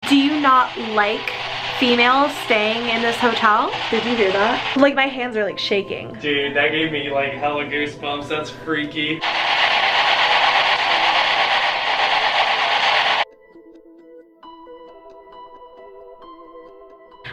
Do you not like females staying in this hotel? Did you hear that? Like, my hands are like shaking. Dude, that gave me like hella goosebumps. That's freaky.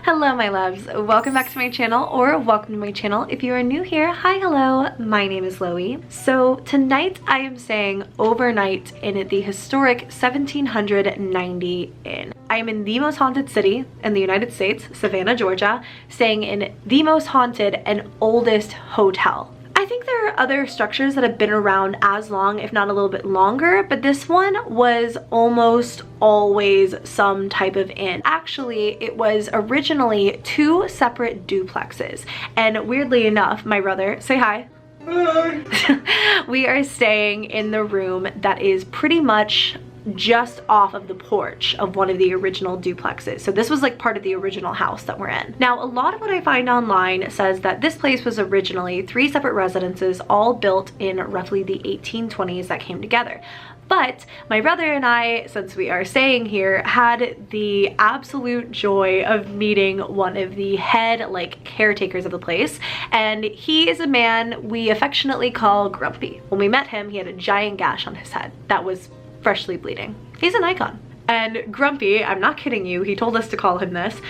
Hello my loves, welcome back to my channel, or welcome to my channel if you are new here. Hi, hello, my name is Loey. So tonight I am staying overnight in the historic 1790 Inn. I am in the most haunted city in the United States, Savannah, Georgia, staying in the most haunted and oldest hotel. I think there are other structures that have been around as long, if not a little bit longer, but this one was almost always some type of inn. Actually, it was originally two separate duplexes, and weirdly enough, my brother, say hi. Hi. We are staying in the room that is pretty much just off of the porch of one of the original duplexes. So this was like part of the original house that we're in. Now, a lot of what I find online says that this place was originally three separate residences, all built in roughly the 1820s that came together. But my brother and I, since we are staying here, had the absolute joy of meeting one of the head like caretakers of the place, and he is a man we affectionately call Grumpy. When we met him, he had a giant gash on his head that was freshly bleeding. He's an icon. And Grumpy, I'm not kidding you, he told us to call him this,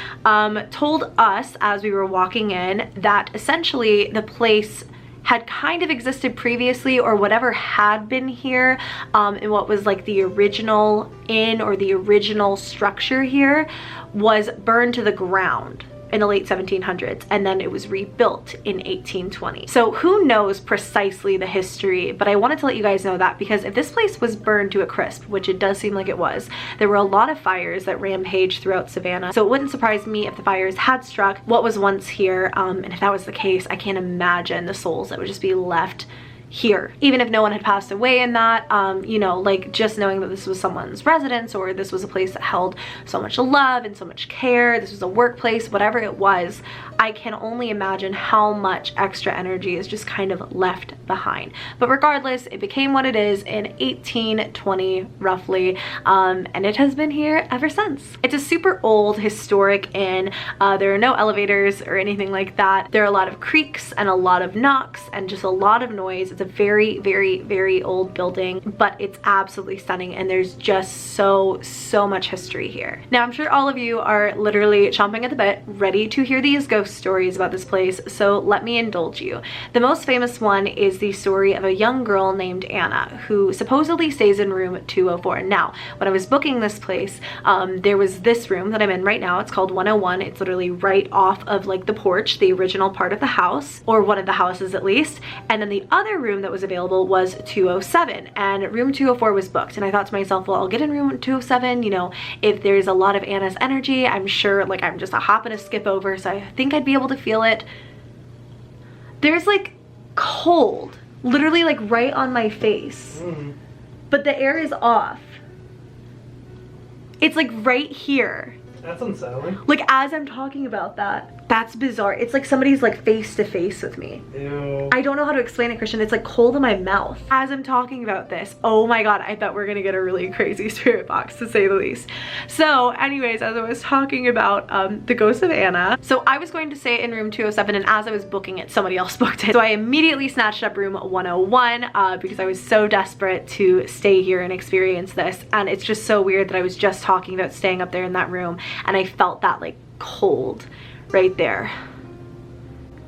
told us as we were walking in that essentially the place had kind of existed previously, or whatever had been here in what was like the original inn or the original structure here was burned to the ground in the late 1700s, and then it was rebuilt in 1820. So who knows precisely the history, but I wanted to let you guys know that, because if this place was burned to a crisp, which it does seem like it was, there were a lot of fires that rampaged throughout Savannah. So it wouldn't surprise me if the fires had struck what was once here, and if that was the case, I can't imagine the souls that would just be left here, even if no one had passed away in that. You know, like just knowing that this was someone's residence, or this was a place that held so much love and so much care, this was a workplace, whatever it was, I can only imagine how much extra energy is just kind of left behind. But regardless, it became what it is in 1820 roughly, and it has been here ever since. It's a super old historic inn. There are no elevators or anything like that. There are a lot of creaks and a lot of knocks and just a lot of noise. It's a very, very, very old building, but it's absolutely stunning, and there's just so much history here. Now, I'm sure all of you are literally chomping at the bit, ready to hear these ghost stories about this place, so let me indulge you. The most famous one is the story of a young girl named Anna, who supposedly stays in room 204. Now, when I was booking this place, there was this room that I'm in right now. It's called 101. It's literally right off of like the porch, the original part of the house, or one of the houses at least, and then the other room that was available was 207, and room 204 was booked. And I thought to myself, well, I'll get in room 207, you know, if there's a lot of Anna's energy, I'm sure like I'm just a hop and a skip over, so I think I'd be able to feel it. There's like cold literally like right on my face, but the air is off. It's like right here. That's unsettling. Like as I'm talking about that. That's bizarre. It's like somebody's like face to face with me. Ew. I don't know how to explain it, Christian. It's like cold in my mouth as I'm talking about this. Oh my god, I bet we're gonna get a really crazy spirit box, to say the least. So anyways, as I was talking about the ghost of Anna, so I was going to stay in room 207, and as I was booking it, somebody else booked it. So I immediately snatched up room 101 because I was so desperate to stay here and experience this. And it's just so weird that I was just talking about staying up there in that room, and I felt that like cold right there.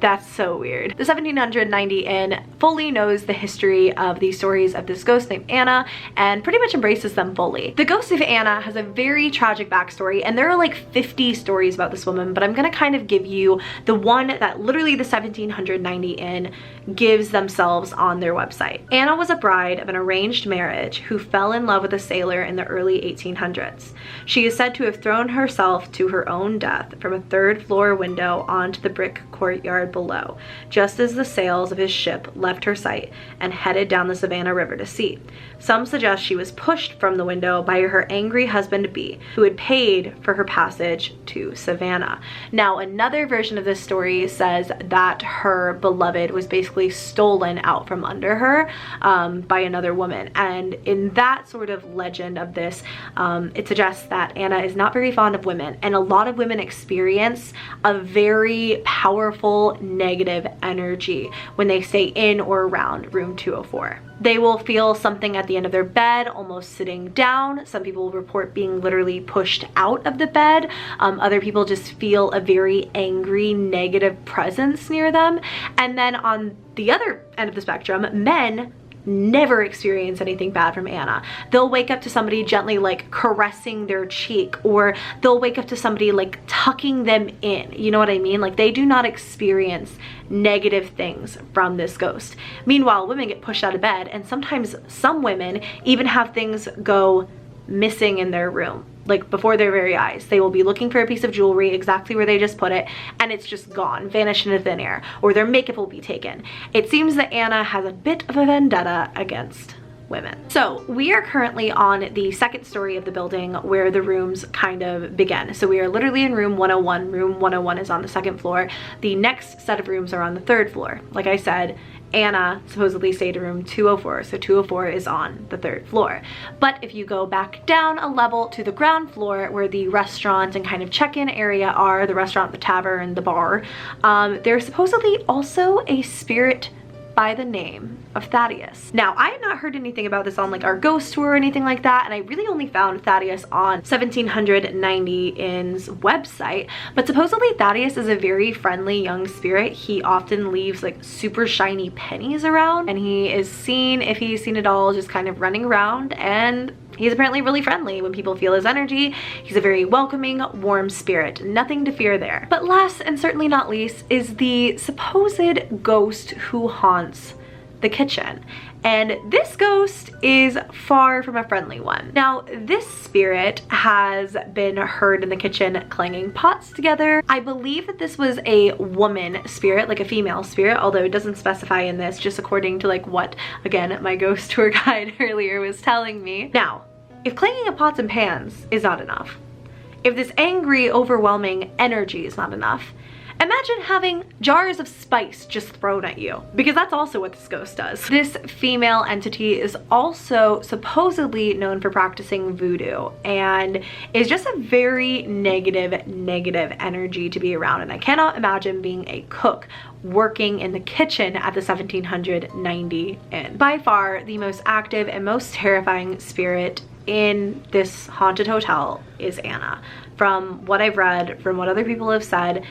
That's so weird. The 1790 Inn fully knows the history of the stories of this ghost named Anna and pretty much embraces them fully. The ghost of Anna has a very tragic backstory, and there are like 50 stories about this woman, but I'm gonna kind of give you the one that literally the 1790 Inn gives themselves on their website. Anna was a bride of an arranged marriage who fell in love with a sailor in the early 1800s. She is said to have thrown herself to her own death from a third-floor window onto the brick courtyard below, just as the sails of his ship left her sight and headed down the Savannah River to sea. Some suggest she was pushed from the window by her angry husband B, who had paid for her passage to Savannah. Now, another version of this story says that her beloved was basically stolen out from under her by another woman. And in that sort of legend of this, it suggests that Anna is not very fond of women, and a lot of women experience a very powerful negative energy when they stay in or around room 204. They will feel something at the end of their bed, almost sitting down. Some people will report being literally pushed out of the bed. Other people just feel a very angry, negative presence near them. And then on the other end of the spectrum, men never experience anything bad from Anna. They'll wake up to somebody gently like caressing their cheek, or they'll wake up to somebody like tucking them in. You know what I mean? Like, they do not experience negative things from this ghost. Meanwhile, women get pushed out of bed, and sometimes some women even have things go missing in their room, like before their very eyes. They will be looking for a piece of jewelry exactly where they just put it, and it's just gone, vanished into thin air, or their makeup will be taken. It seems that Anna has a bit of a vendetta against women. So we are currently on the second story of the building where the rooms kind of begin. So we are literally in room 101. Room 101 is on the second floor. The next set of rooms are on the third floor. Like I said, Anna supposedly stayed in room 204, so 204 is on the third floor. But if you go back down a level to the ground floor where the restaurant and kind of check-in area are, the restaurant, the tavern, the bar, there's supposedly also a spirit by the name of Thaddeus. Now, I had not heard anything about this on like our ghost tour or anything like that, and I really only found Thaddeus on 1790 Inn's website, but supposedly Thaddeus is a very friendly young spirit. He often leaves like super shiny pennies around, and he is seen, if he's seen at all, just kind of running around, and he's apparently really friendly when people feel his energy. He's a very welcoming, warm spirit. Nothing to fear there. But last and certainly not least is the supposed ghost who haunts the kitchen. And this ghost is far from a friendly one. Now, this spirit has been heard in the kitchen clanging pots together. I believe that this was a woman spirit, like a female spirit, although it doesn't specify in this, just according to like what, again, my ghost tour guide earlier was telling me. Now, if clanging of pots and pans is not enough, if this angry, overwhelming energy is not enough, imagine having jars of spice just thrown at you, because that's also what this ghost does. This female entity is also supposedly known for practicing voodoo, and is just a very negative energy to be around. And I cannot imagine being a cook working in the kitchen at the 1790 Inn. By far, the most active and most terrifying spirit in this haunted hotel is Anna. From what I've read, from what other people have said,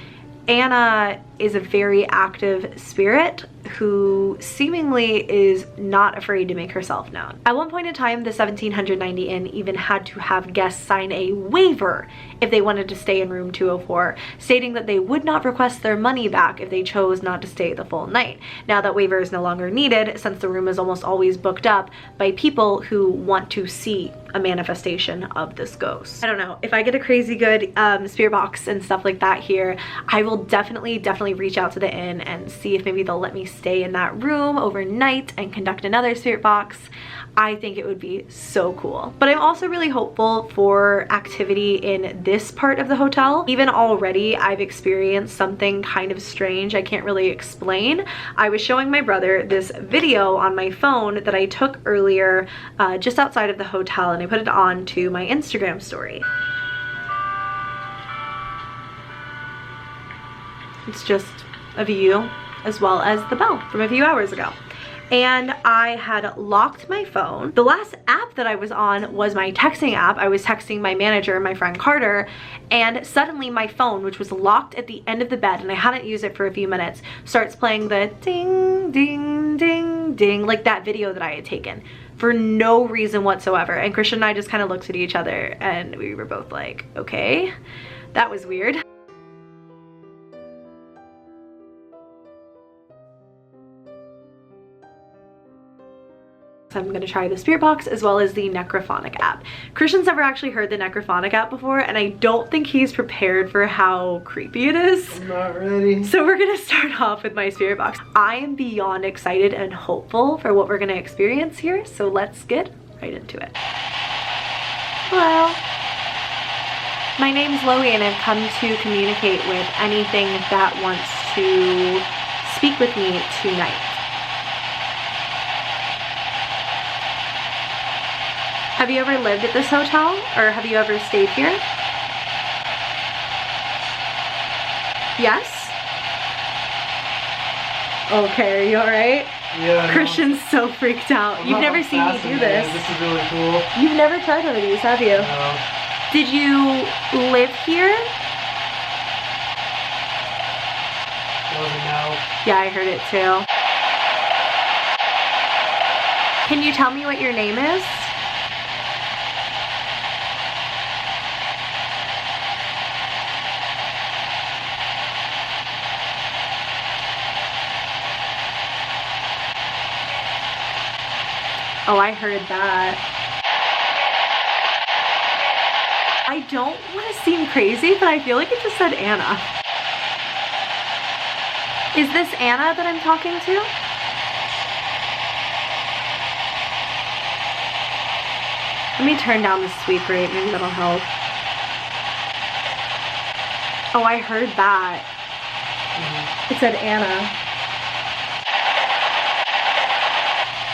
Anna is a very active spirit who seemingly is not afraid to make herself known. At one point in time, the 1790 Inn even had to have guests sign a waiver if they wanted to stay in room 204, stating that they would not request their money back if they chose not to stay the full night. Now that waiver is no longer needed, since the room is almost always booked up by people who want to see a manifestation of this ghost. I don't know, if I get a crazy good spirit box and stuff like that here, I will definitely reach out to the inn and see if maybe they'll let me stay in that room overnight and conduct another spirit box. I think it would be so cool. But I'm also really hopeful for activity in this part of the hotel. Even already, I've experienced something kind of strange I can't really explain. I was showing my brother this video on my phone that I took earlier just outside of the hotel, and I put it on to my Instagram story. It's just a view as well as the bell from a few hours ago. And I had locked my phone. The last app that I was on was my texting app. I was texting my manager, my friend Carter, and suddenly my phone, which was locked at the end of the bed and I hadn't used it for a few minutes, starts playing the ding, ding, ding, ding, like that video that I had taken for no reason whatsoever. And Christian and I just kind of looked at each other and we were both like, okay, that was weird. I'm gonna try the spirit box as well as the necrophonic app. Christian's never actually heard the necrophonic app before, and I don't think he's prepared for how creepy it is. I'm not ready. So we're gonna start off with my spirit box. I am beyond excited and hopeful for what we're gonna experience here, so let's get right into it. Hello. My name's Loey and I've come to communicate with anything that wants to speak with me tonight. Have you ever lived at this hotel or have you ever stayed here? Yes? Okay, are you alright? Yeah. Christian's so freaked out. You've never seen me do this. This is really cool. You've never tried one of these, have you? No. Did you live here? Wasn't no. Yeah, I heard it too. Can you tell me what your name is? Oh, I heard that. I don't want to seem crazy, but I feel like it just said Anna. Is this Anna that I'm talking to? Let me turn down the sweep rate, maybe that'll help. Oh, I heard that. It said Anna.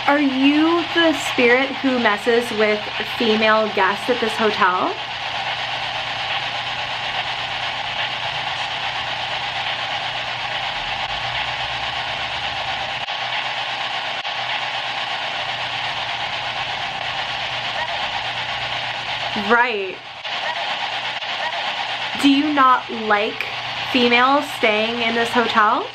Are you the spirit who messes with female guests at this hotel? Right. Do you not like females staying in this hotel?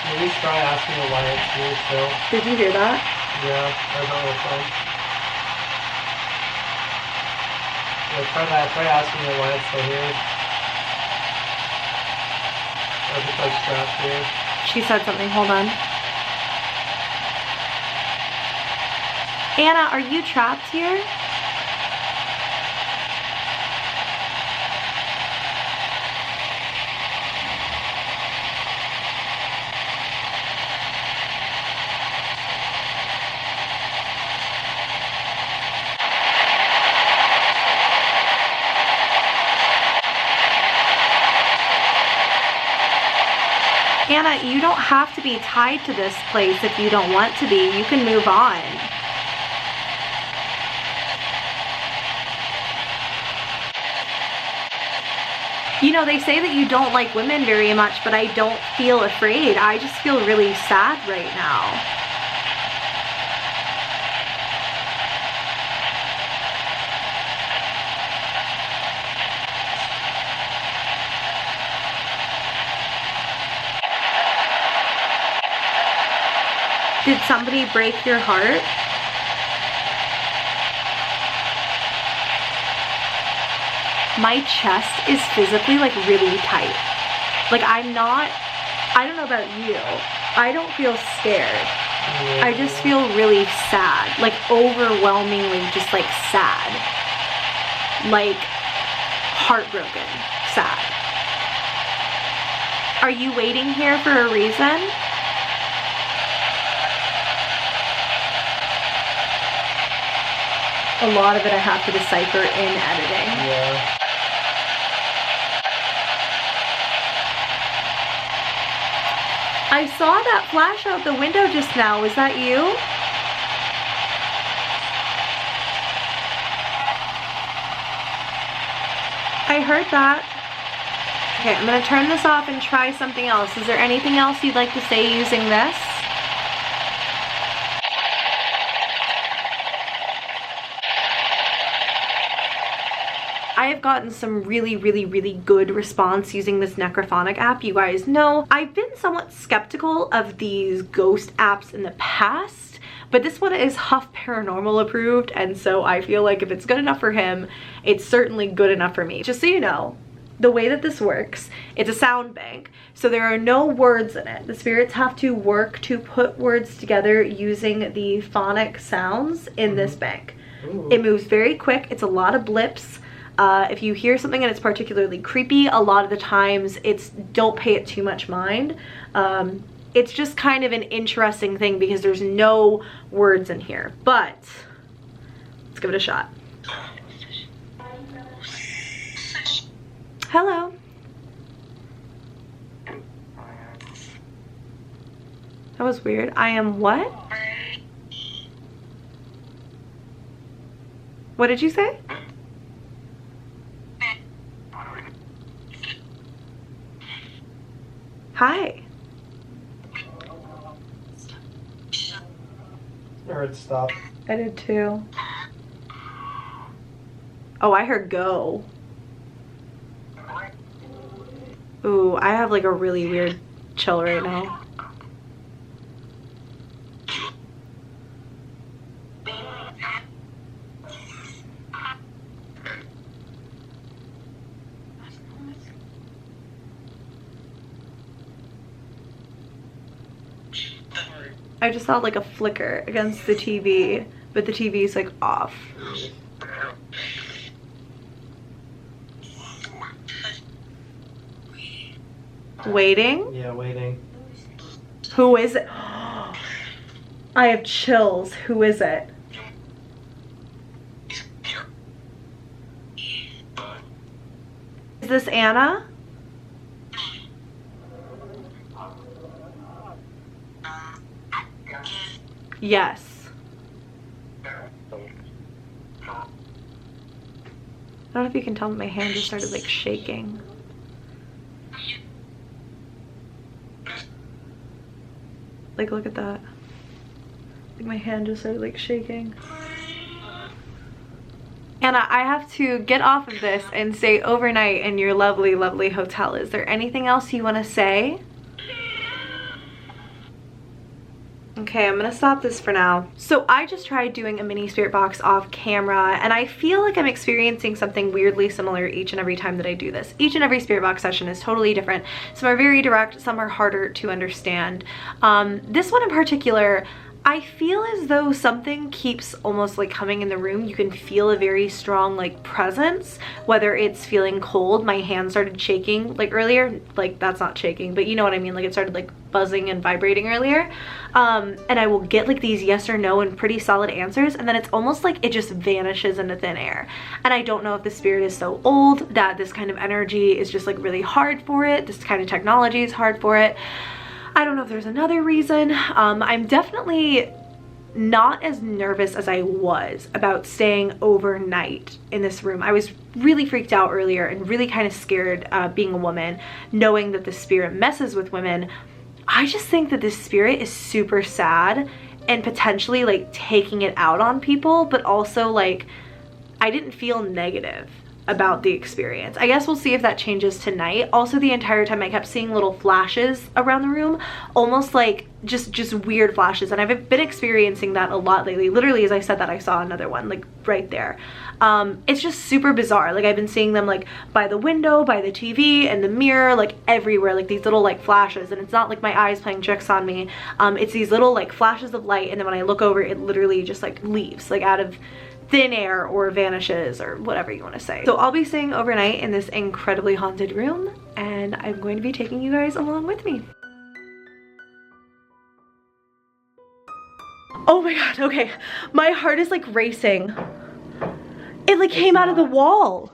At least try asking her why it's here still. Did you hear that? Yeah, that's on her phone. Yeah, try that. Try asking her why it's still here. Or if it's like trapped here. She said something, hold on. Anna, are you trapped here? Anna, you don't have to be tied to this place if you don't want to be. You can move on. You know, they say that you don't like women very much, but I don't feel afraid. I just feel really sad right now. Did somebody break your heart? My chest is physically like really tight. Like I don't know about you. I don't feel scared. I just feel really sad. Like overwhelmingly just like sad. Like heartbroken sad. Are you waiting here for a reason? A lot of it I have to decipher in editing. Yeah. I saw that flash out the window just now. Was that you? I heard that. Okay, I'm gonna turn this off and try something else. Is there anything else you'd like to say using this? I have gotten some really good response using this necrophonic app. You guys know I've been somewhat skeptical of these ghost apps in the past, but this one is Huff Paranormal approved, and so I feel like if it's good enough for him, it's certainly good enough for me. Just so you know, the way that this works, it's a sound bank, so there are no words in it. The spirits have to work to put words together using the phonic sounds in this bank. Ooh. It moves very quick. It's a lot of blips. If you hear something and it's particularly creepy, a lot of the times it's don't pay it too much mind. It's just kind of an interesting thing because there's no words in here, but let's give it a shot. Hello. That was weird. I am what? What did you say? Hi. I heard stop. I did too. Oh, I heard go. Ooh, I have like a really weird chill right now. I just saw like a flicker against the TV, but the TV is like off. Waiting? Yeah, waiting. Who is it? I have chills. Who is it? Is this Anna? Yes. I don't know if you can tell, but my hand just started like shaking. Like, look at that. Like, my hand just started like shaking. Anna, I have to get off of this and stay overnight in your lovely, lovely hotel. Is there anything else you want to say? Okay, I'm gonna stop this for now. So I just tried doing a mini spirit box off camera, and I feel like I'm experiencing something weirdly similar each and every time that I do this. Each and every spirit box session is totally different. Some are very direct, some are harder to understand. This one in particular, I feel as though something keeps almost like coming in the room. You can feel a very strong like presence, whether it's feeling cold. My hand started shaking like earlier, like that's not shaking, but you know what I mean, like it started like buzzing and vibrating earlier. And I will get like these yes or no and pretty solid answers, and then it's almost like it just vanishes into thin air. And I don't know if the spirit is so old that this kind of energy is just like really hard for it. This kind of technology is hard for it. I don't know if there's another reason. I'm definitely not as nervous as I was about staying overnight in this room. I was really freaked out earlier and really kind of scared being a woman, knowing that the spirit messes with women. I just think that this spirit is super sad and potentially like taking it out on people, but also like I didn't feel negative about the experience. I guess we'll see if that changes tonight. Also, the entire time I kept seeing little flashes around the room, almost like just weird flashes, and I've been experiencing that a lot lately. Literally, as I said that, I saw another one like right there. It's just super bizarre. Like I've been seeing them like by the window, by the TV, and the mirror, like everywhere, like these little like flashes, and it's not like my eyes playing tricks on me. It's these little like flashes of light, and then when I look over, it literally just like leaves like out of thin air or vanishes or whatever you want to say. So I'll be staying overnight in this incredibly haunted room, and I'm going to be taking you guys along with me. Oh my god, okay. My heart is like racing. It like came out of the wall.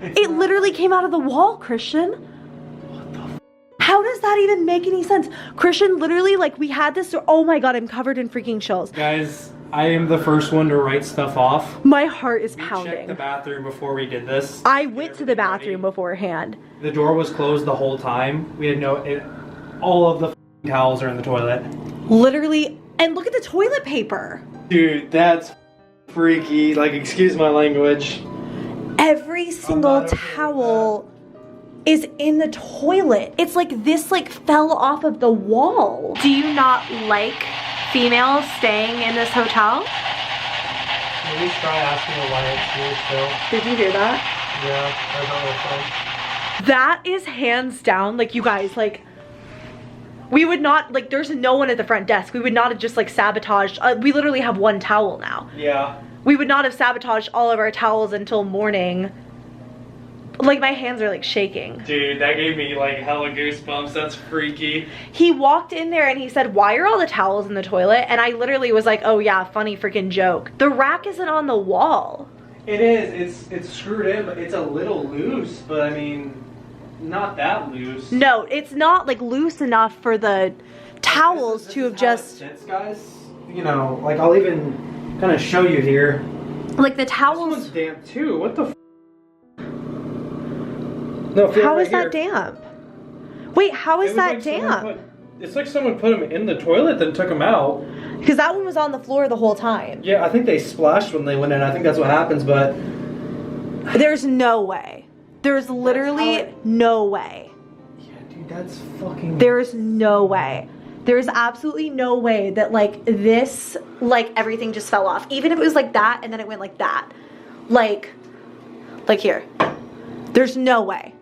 It literally came out of the wall, Christian. What the f? How does that even make any sense? Christian, literally, like we had this, oh my god, I'm covered in freaking chills. Guys, I am the first one to write stuff off. My heart is We pounding. checked the bathroom before we did this. I went to the bathroom beforehand. The door was closed the whole time. We had all of the towels are in the toilet. Literally, and look at the toilet paper. Dude, that's freaky. Like, excuse my language. Every single towel is in the toilet. It's like this like fell off of the wall. Do you not like females staying in this hotel? Can we try asking her why it's here still? Did you hear that? Yeah, I don't know. That is hands down, like you guys, like we would not, like there's no one at the front desk. We would not have just like sabotaged, we literally have one towel now. Yeah. We would not have sabotaged all of our towels until morning Like my hands are like shaking. Dude, that gave me like hella goosebumps. That's freaky. He walked in there and he said, why are all the towels in the toilet? And I literally was like, oh yeah, funny freaking joke. The rack isn't on the wall. It is. It's screwed in, but it's a little loose. But I mean, not that loose. No, it's not like loose enough for the towels to have just. It sits, guys. You know, like I'll even kind of show you here. Like the towels. This one's damp too. What the? No, feel how right is that here. damp? Wait, how is that like damp? It's like someone put them in the toilet, then took them out. Because that one was on the floor the whole time. Yeah, I think they splashed when they went in. I think that's what happens, but there's no way. There's literally no way. Yeah, dude, that's fucking. There's no way. There's absolutely no way that like this, like everything just fell off. Even if it was like that and then it went like that. Like here. There's no way.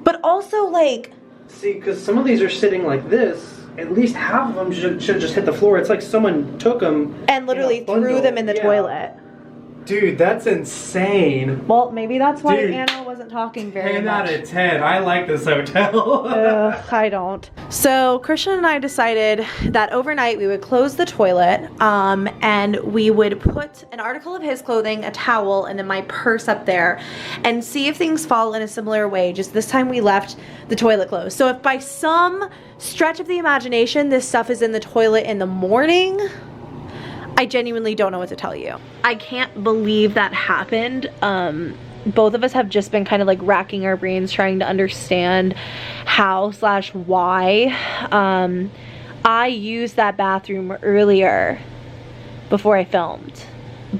But also like. See, because some of these are sitting like this. At least half of them should just hit the floor. It's like someone took them and literally threw them in the toilet. Dude, that's insane. Well, maybe that's why Anna wasn't talking very much. 10 out of 10. I like this hotel. I don't. So Christian and I decided that overnight we would close the toilet and we would put an article of his clothing, a towel, and then my purse up there and see if things fall in a similar way. Just this time we left the toilet closed. So if by some stretch of the imagination this stuff is in the toilet in the morning, I genuinely don't know what to tell you. I can't believe that happened. Both of us have just been kind of like racking our brains trying to understand how/why. I used that bathroom earlier before I filmed.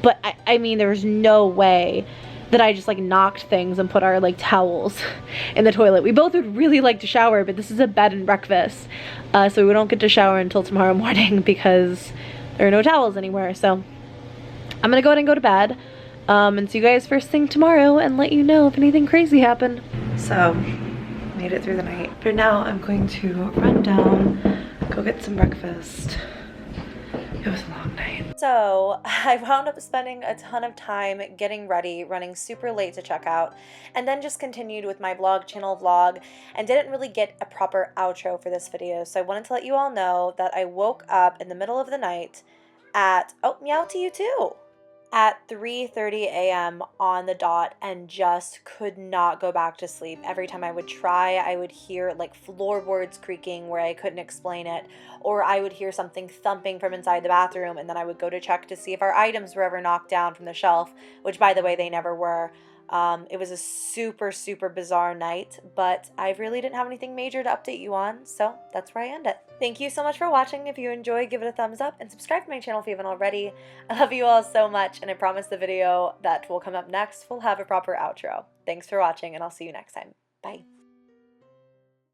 But I mean, there's no way that I just like knocked things and put our like towels in the toilet. We both would really like to shower, but this is a bed and breakfast. So we don't get to shower until tomorrow morning because there are no towels anywhere. So I'm gonna go ahead and go to bed and see you guys first thing tomorrow and let you know if anything crazy happened. So made it through the night, but now I'm going to run down, go get some breakfast. It was a long night. So I wound up spending a ton of time getting ready, running super late to check out, and then just continued with my vlog channel vlog and didn't really get a proper outro for this video. So I wanted to let you all know that I woke up in the middle of the night at, oh, meow to you too, at 3:30 a.m. on the dot and just could not go back to sleep. Every time I would try, I would hear like floorboards creaking where I couldn't explain it, or I would hear something thumping from inside the bathroom, and then I would go to check to see if our items were ever knocked down from the shelf, which by the way, they never were. It was a super bizarre night, but I really didn't have anything major to update you on, so that's where I end it. Thank you so much for watching. If you enjoyed, give it a thumbs up and subscribe to my channel if you haven't already. I love you all so much, and I promise the video that will come up next will have a proper outro. Thanks for watching, and I'll see you next time. Bye.